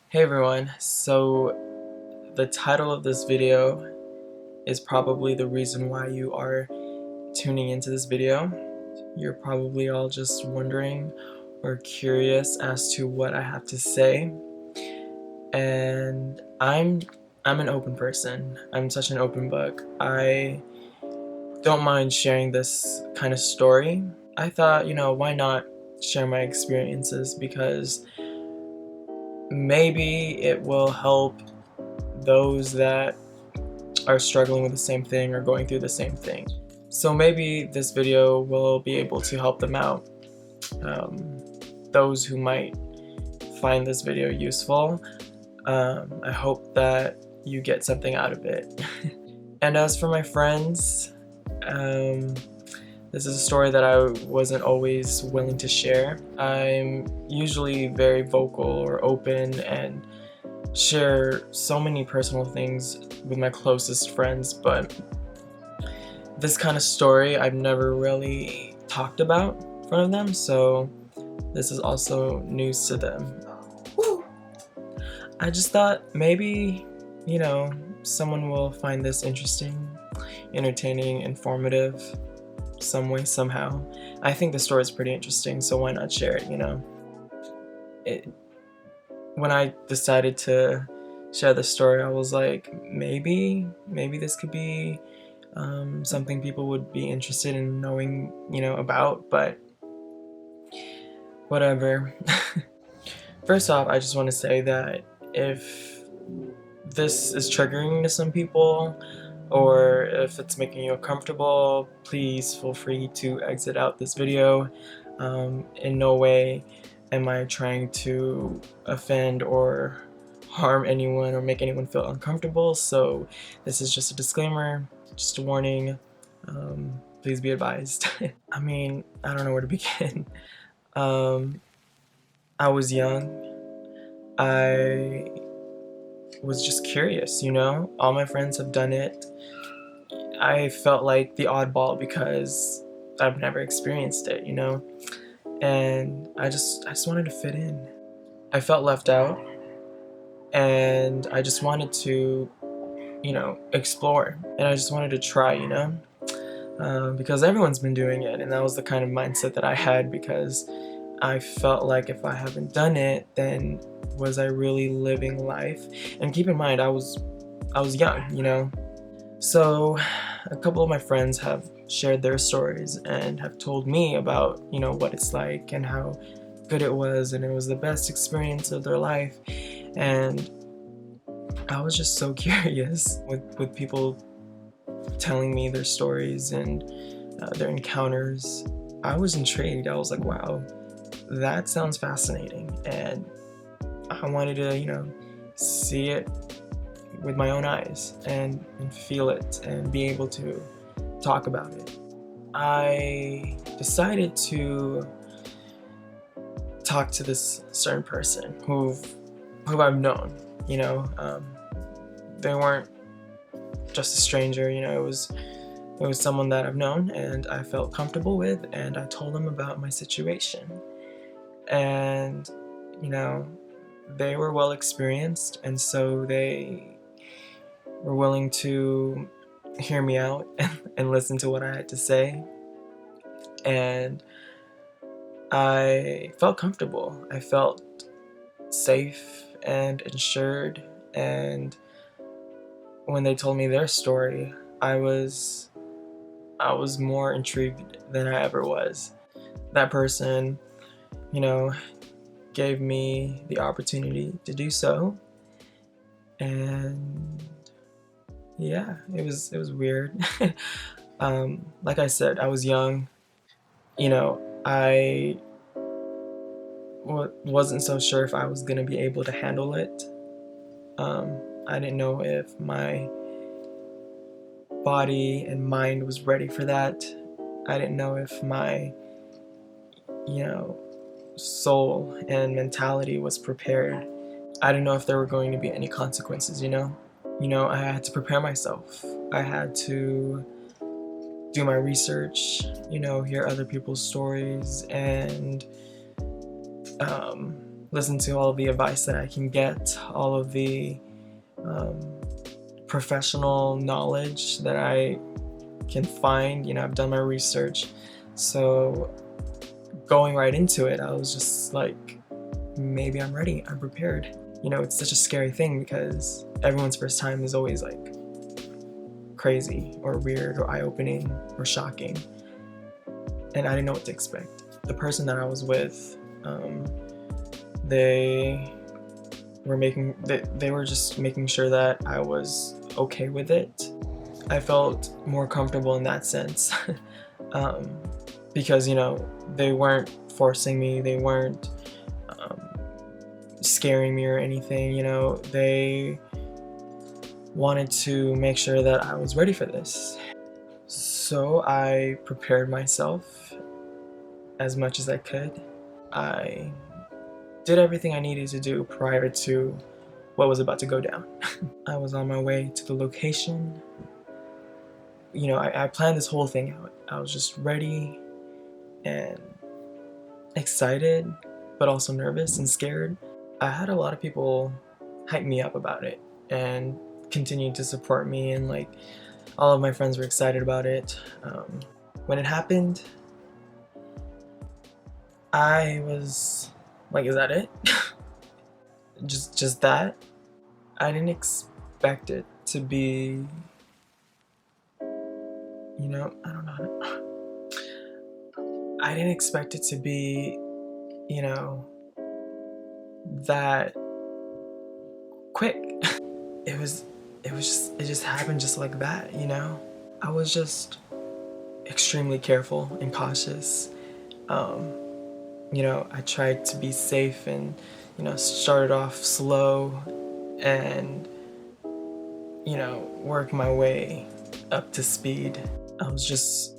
Hey everyone, so the title of this video is probably the reason why you are tuning into this video. You're probably all just wondering or curious as to what I have to say, and I'm an open person. I'm such an open book. I don't mind sharing this kind of story. I thought, why not share my experiences, because maybe it will help those that are struggling with the same thing or going through the same thing. So maybe this video will be able to help them out. Those who might find this video useful, I hope that you get something out of it. And as for my friends, this is a story that I wasn't always willing to share. I'm usually very vocal or open and share so many personal things with my closest friends, but this kind of story I've never really talked about in front of them, so this is also news to them. I just thought maybe, someone will find this interesting, entertaining, informative, some way, somehow. I think the story is pretty interesting, so why not share it, When I decided to share the story, I was like, maybe this could be something people would be interested in knowing, about, but whatever. First off, I just want to say that if this is triggering to some people, or if it's making you uncomfortable, please feel free to exit out this video. In no way am I trying to offend or harm anyone or make anyone feel uncomfortable, so this is just a disclaimer, just a warning. Please be advised. I mean, I don't know where to begin. I was young. I was just curious, all my friends have done it. I felt like the oddball because I've never experienced it, and I just wanted to fit in. I felt left out, and I just wanted to, explore, and I just wanted to try, because everyone's been doing it, and that was the kind of mindset that I had, because I felt like if I haven't done it, then was I really living life? And keep in mind, I was young, So a couple of my friends have shared their stories and have told me about, what it's like and how good it was, and it was the best experience of their life. And I was just so curious with people telling me their stories and their encounters. I was intrigued. I was like, wow, that sounds fascinating, and I wanted to, see it with my own eyes and feel it and be able to talk about it. I decided to talk to this certain person who I've known, they weren't just a stranger, it was someone that I've known and I felt comfortable with, and I told them about my situation. And, they were well experienced, and so they were willing to hear me out and listen to what I had to say. And I felt comfortable. I felt safe and insured, and when they told me their story, I was more intrigued than I ever was. That person, gave me the opportunity to do so, and yeah, it was weird. Like I said, I was young. I wasn't so sure if I was gonna be able to handle it. I didn't know if my body and mind was ready for that. I didn't know if my, soul and mentality was prepared. I didn't know if there were going to be any consequences, I had to prepare myself. I had to do my research, hear other people's stories, and listen to all of the advice that I can get, all of the professional knowledge that I can find. I've done my research, so going right into it, I was just like, maybe I'm ready, I'm prepared. It's such a scary thing because everyone's first time is always like crazy or weird or eye-opening or shocking, and I didn't know what to expect. The person that I was with, they were just making sure that I was okay with it. I felt more comfortable in that sense because they weren't forcing me, they weren't scaring me or anything. They wanted to make sure that I was ready for this. So I prepared myself as much as I could. I did everything I needed to do prior to what was about to go down. I was on my way to the location. I planned this whole thing out. I was just ready and excited, but also nervous and scared. I had a lot of people hype me up about it and continued to support me, and like all of my friends were excited about it. When it happened, I was like, is that it? just that? I didn't expect it to be, I don't know. I didn't expect it to be, that quick. It just happened just like that. I was just extremely careful and cautious. I tried to be safe and, started off slow and, work my way up to speed. I was just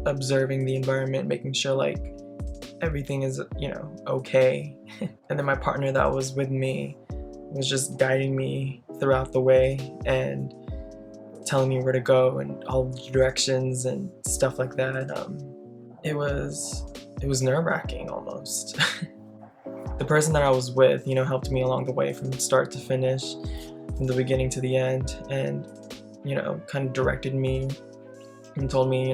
observing the environment, making sure like everything is, okay. And then my partner that was with me was just guiding me throughout the way and telling me where to go and all the directions and stuff like that. It was nerve-wracking almost. The person that I was with, helped me along the way from start to finish, from the beginning to the end, and kind of directed me and told me,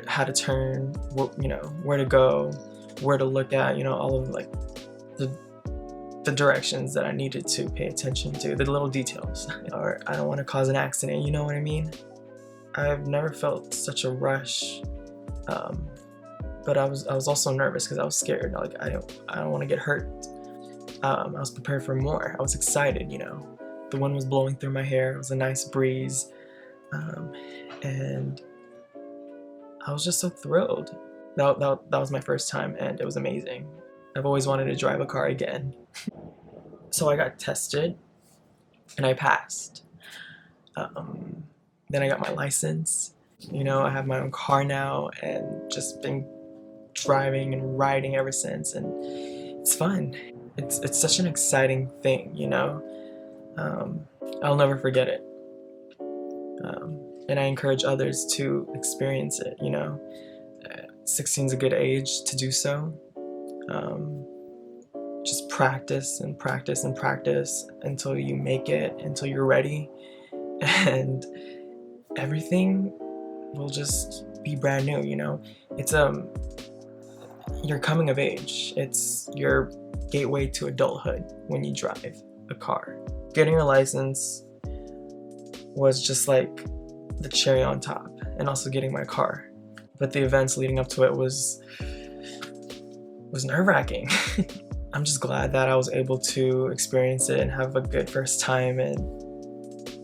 how to turn, where to go, where to look at, all of like the directions that I needed to pay attention to, the little details. Or I don't want to cause an accident, you know what I mean? I've never felt such a rush, but I was also nervous because I was scared. Like I don't want to get hurt. I was prepared for more. I was excited, The wind was blowing through my hair. It was a nice breeze, and I was just so thrilled. That was my first time, and it was amazing. I've always wanted to drive a car again. So I got tested, and I passed. Then I got my license. I have my own car now, and just been driving and riding ever since, and it's fun. It's such an exciting thing, I'll never forget it. And I encourage others to experience it. 16 is a good age to do so. Just practice and practice and practice until you make it, until you're ready, and everything will just be brand new. It's your coming of age. It's your gateway to adulthood when you drive a car. Getting your license was just like the cherry on top, and also getting my car. But the events leading up to it was nerve-wracking. I'm just glad that I was able to experience it and have a good first time, and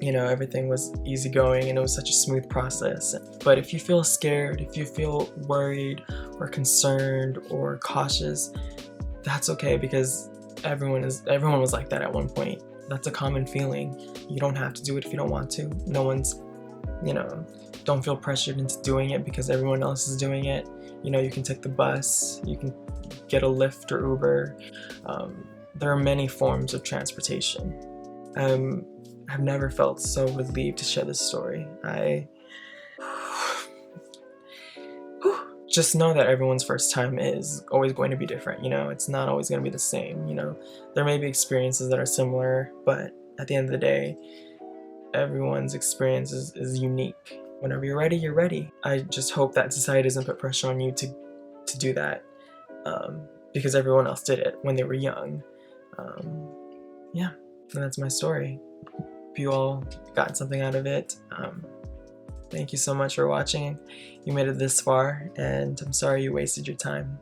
everything was easygoing and it was such a smooth process. But if you feel scared, if you feel worried or concerned or cautious, that's okay, because everyone was like that at one point. That's a common feeling. You don't have to do it if you don't want to. No one's, don't feel pressured into doing it because everyone else is doing it. You can take the bus, you can get a Lyft or Uber. There are many forms of transportation. I've never felt so relieved to share this story. just know that everyone's first time is always going to be different, you know? It's not always going to be the same, you know? There may be experiences that are similar, but at the end of the day, everyone's experience is unique. Whenever you're ready, you're ready. I just hope that society doesn't put pressure on you to do that, because everyone else did it when they were young. Yeah, and that's my story. Hope you all got something out of it. Thank you so much for watching. You made it this far, and I'm sorry you wasted your time.